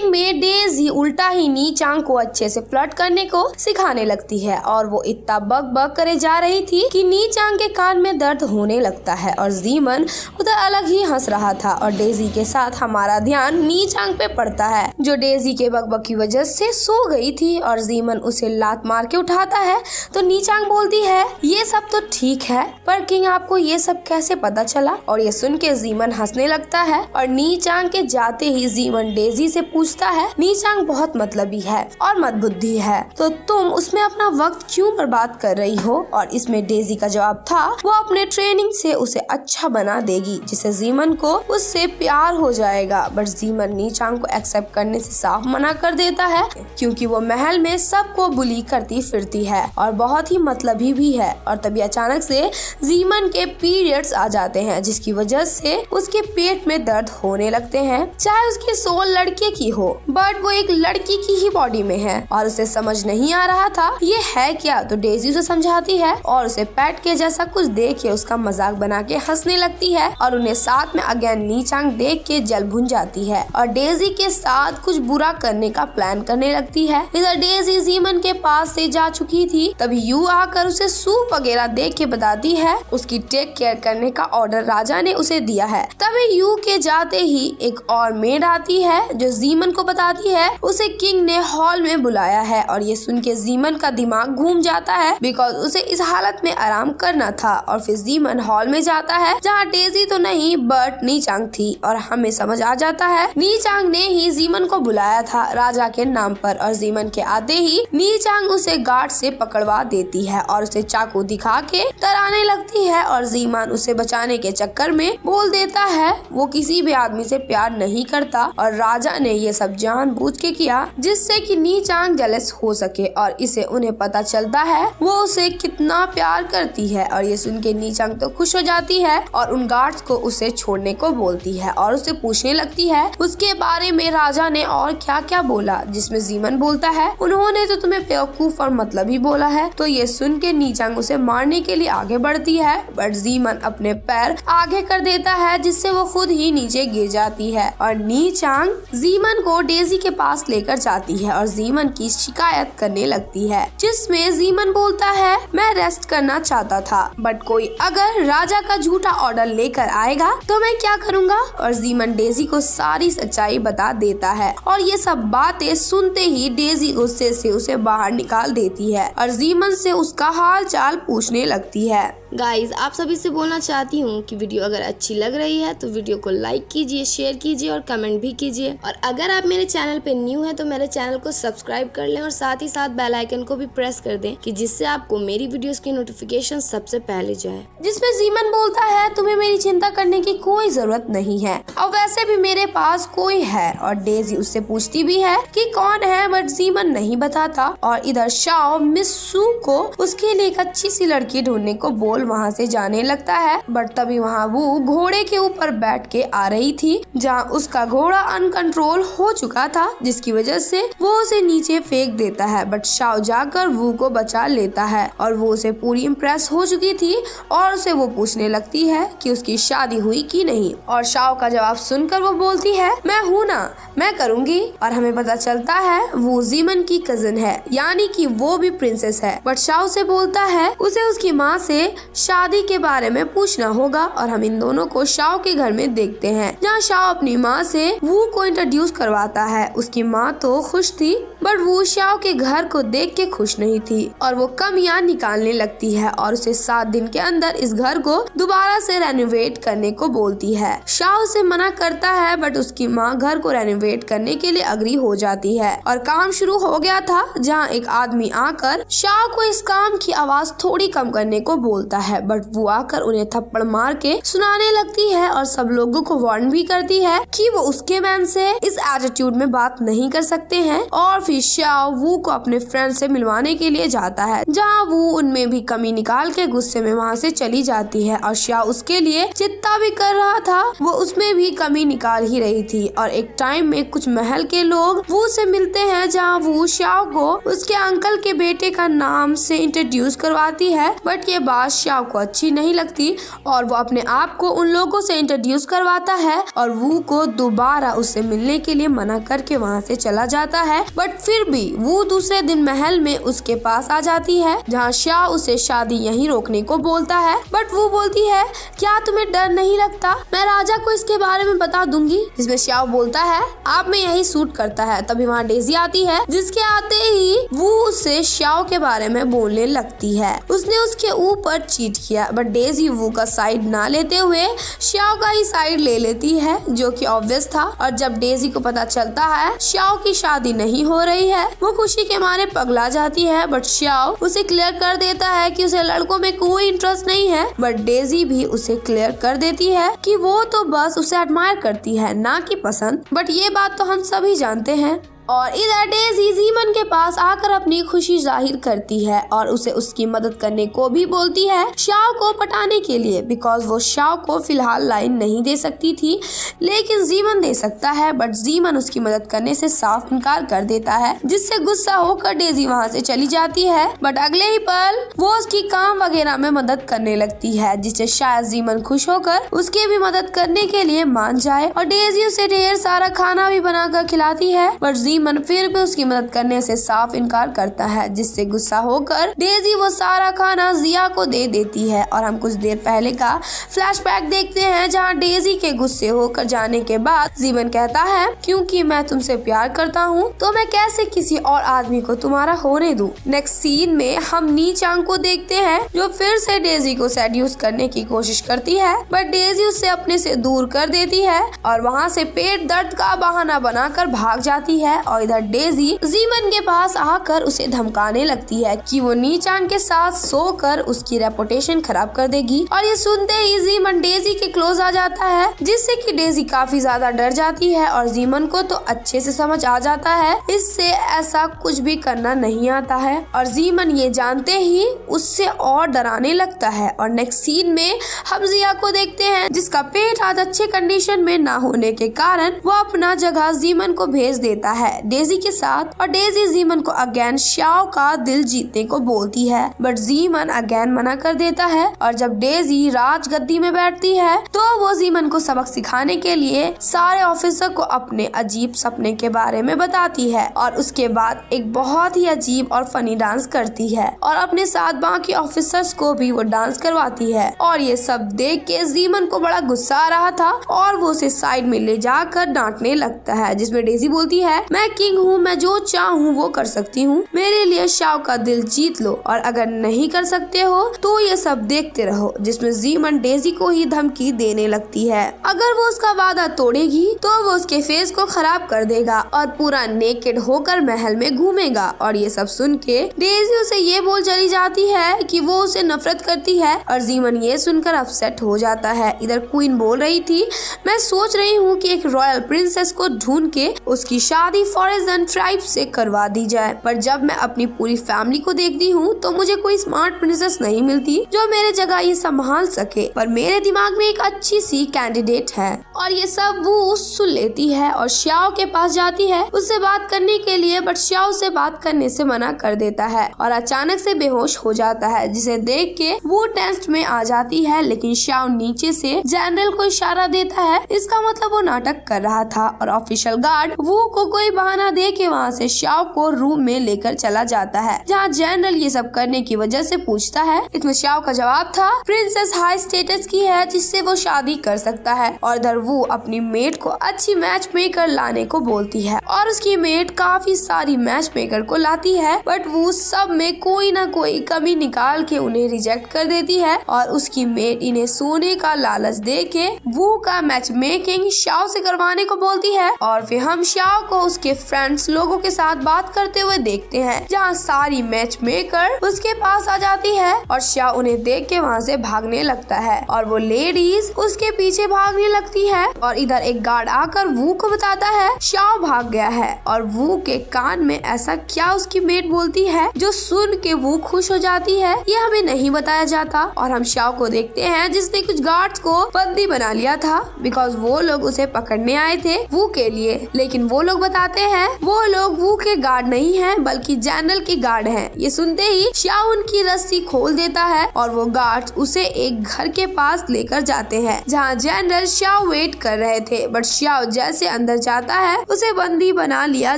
Starting में daisy उल्टा ही नी चांग को अच्छे से फ्लर्ट करने को सिखाने लगती है और वो इतना बक बक करे जा रही थी कि नी चांग के कान में दर्द होने लगता है और जीमन उधर अलग ही हंस रहा था और डेज़ी के साथ हमारा ध्यान नी चांग पे पड़ता है जो डेज़ी के बकबक की वजह से सो गई थी और जीमन उसे लात मार के उठाता है तो नी चांग बोलती है ये सब तो ठीक है पर किंग आपको ये सब कैसे पता चला। और ये सुन के जीमन हंसने लगता है और नी चांग के जाते ही जीमन डेज़ी से पूछता है नी चांग बहुत मतलबी है और मतबुद्धि है तो तुम उसमें अपना वक्त क्यों बर्बाद कर रही हो। और इसमें डेज़ी का जवाब था वो अपने ट्रेनिंग से उसे अच्छा बना देगी जिससे जीमन को उससे प्यार हो जाएगा। बट जीमन नी चांग को एक्सेप्ट करने से साफ मना कर देता है क्योंकि वो महल में सबको बुली करती फिरती है और बहुत ही मतलबी भी है। और तभी अचानक से जीमन के पीरियड्स आ जाते हैं जिसकी वजह से उसके पेट में दर्द होने लगते हैं चाहे उसकी सोल लड़के की हो बट वो एक लड़की की ही बॉडी में है और उसे समझ नहीं आ रहा था ये है क्या। तो डेज़ी उसे समझाती है और उसे पेट के जैसा कुछ देख के उसका मजाक बना के हंसने लगती है और उन्हें साथ में अगेन नी चांग देख के जल भुन जाती है और डेज़ी के साथ कुछ बुरा करने का प्लान करने लगती है। इधर डेज़ी जीमन के पास से जा चुकी थी तभी यू आकर उसे सूप वगैरह देख के बताती है उसकी टेक केयर करने का ऑर्डर राजा ने उसे दिया है। तभी यू के जाते ही एक और मेड आती है जो जीमन को बताती है उसे किंग ने हॉल में बुलाया है और ये सुन के जीमन का दिमाग घूम जाता है बिकॉज उसे इस हालत में आराम करना था। और फिर जीमन हॉल में जाता है जहाँ डेज़ी तो नहीं बट नी चांग थी और हमें समझ आ जाता है नी चांग ने ही जीमन को बुलाया था राजा के नाम पर। और जीमन के आते ही नी चांग उसे गार्ड से पकड़वा देती है और उसे चाकू दिखा के डराने लगती है और जीमन उसे बचाने के चक्कर में बोल देता है वो किसी भी आदमी से प्यार नहीं करता और राजा ने ये सब जानबूझ के किया जिससे कि नी चांग जेलस हो सके और इसे उन्हें पता चलता है वो उसे कितना प्यार करती है। और ये सुन के नी चांग तो खुश हो जाती है और उन गार्ड्स को उसे छोड़ने को बोलती है और उसे पूछने लगती है उसके बारे में राजा ने और क्या क्या बोला जिसमें जीमन बोलता है उन्होंने तो तुम्हें बेवकूफ और मतलब ही बोला है। तो ये सुन के नी चांग उसे मारने के लिए आगे बढ़ती है बट जीमन अपने पैर आगे कर देता है जिससे वो खुद ही नीचे गिर जाती है और नी चांग जीमन को डेज़ी के पास लेकर जाती है और जीमन की शिकायत करने लगती है जिसमें जीमन बोलता है मैं रेस्ट करना चाहता था बट कोई अगर राजा का झूठा ऑर्डर लेकर आएगा तो मैं क्या करूँगा। और जीमन डेज़ी को सारी सच्चाई बता देता है और ये सब बातें सुनते ही डेज़ी गुस्से से उसे बाहर निकाल देती है और जीमन से उसका हाल चाल पूछने लगती है। गाइज आप सभी से बोलना चाहती हूँ कि वीडियो अगर अच्छी लग रही है तो वीडियो को लाइक कीजिए, शेयर कीजिए और कमेंट भी कीजिए। और अगर आप मेरे चैनल पे न्यू हैं तो मेरे चैनल को सब्सक्राइब कर लें और साथ ही साथ बेल आइकन को भी प्रेस कर दें कि जिससे आपको मेरी वीडियोस की नोटिफिकेशन सबसे पहले जाए। जिसमें जीमन बोलता है तुम्हें मेरी चिंता करने की कोई जरूरत नहीं है और वैसे भी मेरे पास कोई है। और डेज़ी उससे पूछती भी है कि कौन है बट जीमन नहीं बताता। और इधर शाओ मिस सू को उसके लिए एक अच्छी सी लड़की ढूंढने को बोल वहाँ से जाने लगता है बट तभी वहाँ वो घोड़े के ऊपर बैठ के आ रही थी जहाँ उसका घोड़ा अनकंट्रोल हो चुका था जिसकी वजह से वो उसे नीचे फेंक देता है बट शाओ जाकर वू को बचा लेता है और वो उसे पूरी इम्प्रेस हो चुकी थी और उसे वो पूछने लगती है कि उसकी शादी हुई कि नहीं। और शाओ का जवाब सुनकर वो बोलती है मैं हूँ ना, मैं करूँगी। और हमें पता चलता है वो जीमन की कजिन है यानी कि वो भी प्रिंसेस है बट शाओ से बोलता है उसे उसकी माँ से शादी के बारे में पूछना होगा। और हम इन दोनों को शाओ के घर में देखते हैं जहाँ शाओ अपनी माँ से वू को इंट्रोड्यूस करवाता है। उसकी माँ तो खुश थी बट वो शाओ के घर को देख के खुश नहीं थी और वो कमियां निकालने लगती है और उसे 7 दिन के अंदर इस घर को दोबारा से रेनोवेट करने को बोलती है। शाओ उसे मना करता है बट उसकी माँ घर को रेनोवेट करने के लिए अग्री हो जाती है और काम शुरू हो गया था जहाँ एक आदमी आकर शाओ को इस काम की आवाज थोड़ी कम करने को बोलता है बट वो आकर उन्हें थप्पड़ मार के सुनाने लगती है और सब लोगों को वार्न भी करती है कि वो उसके मैन से इस एटीट्यूड में बात नहीं कर सकते हैं। और फिर शाओ वू को अपने फ्रेंड से मिलवाने के लिए जाता है, जहाँ वो उनमें भी कमी निकाल के गुस्से में वहाँ से चली जाती है और शाओ उसके लिए चिंता भी कर रहा था, वो उसमें भी कमी निकाल ही रही थी। और एक टाइम में कुछ महल के लोग वू से मिलते हैं, जहाँ वो शाओ को उसके अंकल के बेटे का नाम से इंट्रोड्यूस करवाती है, बट ये बात शाओ को अच्छी नहीं लगती और वो अपने आप को उन लोगों से इंट्रोड्यूस करवाता है और वू को दोबारा उससे मिलने के लिए मना करके वहाँ से चला जाता है। बट फिर भी वो दूसरे दिन महल में उसके पास आ जाती है, जहाँ शाओ उसे शादी यहीं रोकने को बोलता है, बट वो बोलती है क्या तुम्हें डर नहीं लगता, मैं राजा को इसके बारे में बता दूंगी। जिसमें शाओ बोलता है आप में यही सूट करता है। तभी वहाँ डेजी आती है, जिसके आते ही वो उससे शाओ के बारे में बोलने लगती है, उसने उसके ऊपर चीट किया। बट डेजी वो का साइड ना लेते हुए शाओ का ही साइड ले लेती है, जो कि ऑब्वियस था। और जब डेजी को पता चलता है शाओ की शादी नहीं हो रही है, वो खुशी के मारे पगला जाती है। बट शाओ उसे क्लियर कर देता है कि उसे लड़कों में कोई इंटरेस्ट नहीं है। बट डेजी भी उसे क्लियर कर देती है कि वो तो बस उसे एडमायर करती है, ना कि पसंद। बट ये बात तो हम सभी जानते हैं। और इधर डेजी जीमन के पास आकर अपनी खुशी जाहिर करती है और उसे उसकी मदद करने को भी बोलती है शाओ को पटाने के लिए, बिकॉज वो शाओ को फिलहाल लाइन नहीं दे सकती थी, लेकिन जीमन दे सकता है। बट जीमन उसकी मदद करने से साफ इनकार कर देता है, जिससे गुस्सा होकर डेजी वहाँ से चली जाती है। बट अगले ही पल वो उसकी काम वगैरह में मदद करने लगती है, जिससे शायद जीमन खुश होकर उसके भी मदद करने के लिए मान जाए और डेजी उसे ढेर सारा खाना भी बनाकर खिलाती है। बट जीमन फिर भी उसकी मदद करने से साफ इनकार करता है, जिससे गुस्सा होकर डेजी वो सारा खाना जिया को दे देती है। और हम कुछ देर पहले का फ्लैशबैक देखते हैं, जहां डेजी के गुस्से होकर जाने के बाद जीमन कहता है क्योंकि मैं तुमसे प्यार करता हूँ तो मैं कैसे किसी और आदमी को तुम्हारा होने दूं। नेक्स्ट सीन में हम नी चांग को देखते हैं, जो फिर से डेजी को सेड्यूस करने की कोशिश करती है, बट डेजी उससे अपने से दूर कर देती है और वहाँ से पेट दर्द का बहाना बनाकर भाग जाती है। और इधर डेजी जीमन के पास आकर उसे धमकाने लगती है कि वो नी चांग के साथ सोकर उसकी रेपुटेशन खराब कर देगी। और ये सुनते ही जीमन डेजी के क्लोज आ जाता है, जिससे कि डेजी काफी ज्यादा डर जाती है और जीमन को तो अच्छे से समझ आ जाता है इससे ऐसा कुछ भी करना नहीं आता है। और जीमन ये जानते ही उससे और डराने लगता है। और नेक्स्ट सीन में हम जिया को देखते हैं, जिसका पेट आज अच्छे कंडीशन में ना होने के कारण वो अपना जगह जीमन को भेज देता है डेजी के साथ। और डेजी जीमन को अगेन शाओ का दिल जीतने को बोलती है, बट जीमन अगेन मना कर देता है। और जब डेजी राजगद्दी में बैठती है तो वो जीमन को सबक सिखाने के लिए सारे ऑफिसर को अपने अजीब सपने के बारे में बताती है और उसके बाद एक बहुत ही अजीब और फनी डांस करती है और अपने साथ बाकी ऑफिसर्स को भी वो डांस करवाती है। और ये सब देख के जीमन को बड़ा गुस्सा आ रहा था और वो उसे साइड में ले जाकर डांटने लगता है, जिसमें डेजी बोलती है मैं किंग हूँ, मैं जो चाहूँ वो कर सकती हूँ, मेरे लिए शाओ का दिल जीत लो और अगर नहीं कर सकते हो तो ये सब देखते रहो। जिसमें जीमन डेजी को ही धमकी देने लगती है, अगर वो उसका वादा तोड़ेगी तो वो उसके फेस को खराब कर देगा और पूरा नेकेड होकर महल में घूमेगा। और ये सब सुन के डेजी उसे ये बोल चली जाती है कि वो उसे नफरत करती है और जीमन ये सुनकर अपसेट हो जाता है। इधर क्वीन बोल रही थी मैं सोच रही हूँ कि एक रॉयल प्रिंसेस को ढूंढ के उसकी शादी फॉरेस्ट ट्राइब से करवा दी जाए, पर जब मैं अपनी पूरी फैमिली को देखती हूँ तो मुझे कोई स्मार्ट प्रिंसेस नहीं मिलती जो मेरे जगह ये संभाल सके, पर मेरे दिमाग में एक अच्छी सी कैंडिडेट है। और ये सब वो सुन लेती है और शाओ के पास जाती है उससे बात करने के लिए, बट शाओ से बात करने से मना कर देता है और अचानक से बेहोश हो जाता है, जिसे देख के वो टेंस्ट में आ जाती है। लेकिन शाओ नीचे से जनरल को इशारा देता है, इसका मतलब वो नाटक कर रहा था और ऑफिशियल गार्ड वो को कोई बहाना दे के वहाँ से शाओ को रूम में लेकर चला जाता है, जहाँ जनरल ये सब करने की वजह से पूछता है। इसमें शाओ का जवाब था प्रिंसेस हाई स्टेटस की है जिससे वो शादी कर सकता है। और इधर वो अपनी मेट को अच्छी मैच मेकर लाने को बोलती है और उसकी मेट काफी सारी मैच मेकर को लाती है, बट वो सब में कोई ना कोई कमी निकाल के उन्हें रिजेक्ट कर देती है और उसकी मेट इन्हें सोने का लालच दे के वो का मैच मेकिंग शाओ से करवाने को बोलती है। और फिर हम शाओ को उसके उसके फ्रेंड्स लोगों के साथ बात करते हुए देखते हैं, जहाँ सारी मैच मेकर उसके पास आ जाती है और श्याओ उन्हें देख के वहाँ से भागने लगता है और वो लेडीज उसके पीछे भागने लगती है और इधर एक गार्ड आकर वू को बताता है श्याओ भाग गया है और वू के कान में ऐसा क्या उसकी मेट बोलती है जो सुन के वो खुश हो जाती है, ये हमें नहीं बताया जाता। और हम श्याओ को देखते हैं जिसने कुछ गार्ड्स को बंदी बना लिया था बिकॉज वो लोग उसे पकड़ने आए थे वू के लिए, लेकिन वो लोग बताते हैं वो लोग वू के गार्ड नहीं हैं बल्कि जनरल के गार्ड हैं। ये सुनते ही श्याओ उनकी रस्सी खोल देता है और वो गार्ड्स उसे एक घर के पास लेकर जाते हैं जहाँ जनरल श्याओ वेट कर रहे थे, बट श्याओ जैसे अंदर जाता है उसे बंदी बना लिया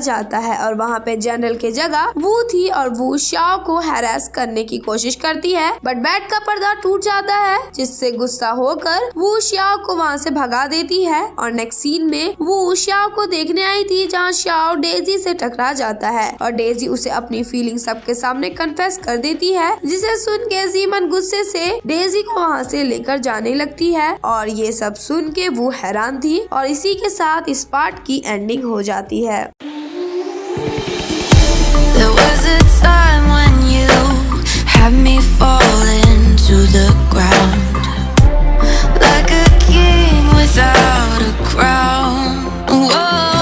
जाता है और वहाँ पे जनरल के जगह वू थी और वो श्याओ को हैरेस करने की कोशिश करती है, बट बेड का पर्दा टूट जाता है जिससे गुस्सा होकर वो श्याओ को वहाँ से भगा देती है। और नेक्स्ट सीन में वो श्याओ को देखने आई थी जहाँ श्याओ डेजी से टकरा जाता है और डेजी उसे अपनी फीलिंग सबके सामने कन्फेस कर देती है, जिसे सुन के जीमन गुस्से से डेजी को वहाँ से लेकर जाने लगती है और ये सब सुन के वो हैरान थी और इसी के साथ इस पार्ट की एंडिंग हो जाती है। There was a time when you had me falling to the ground like a king without a crown. Whoa.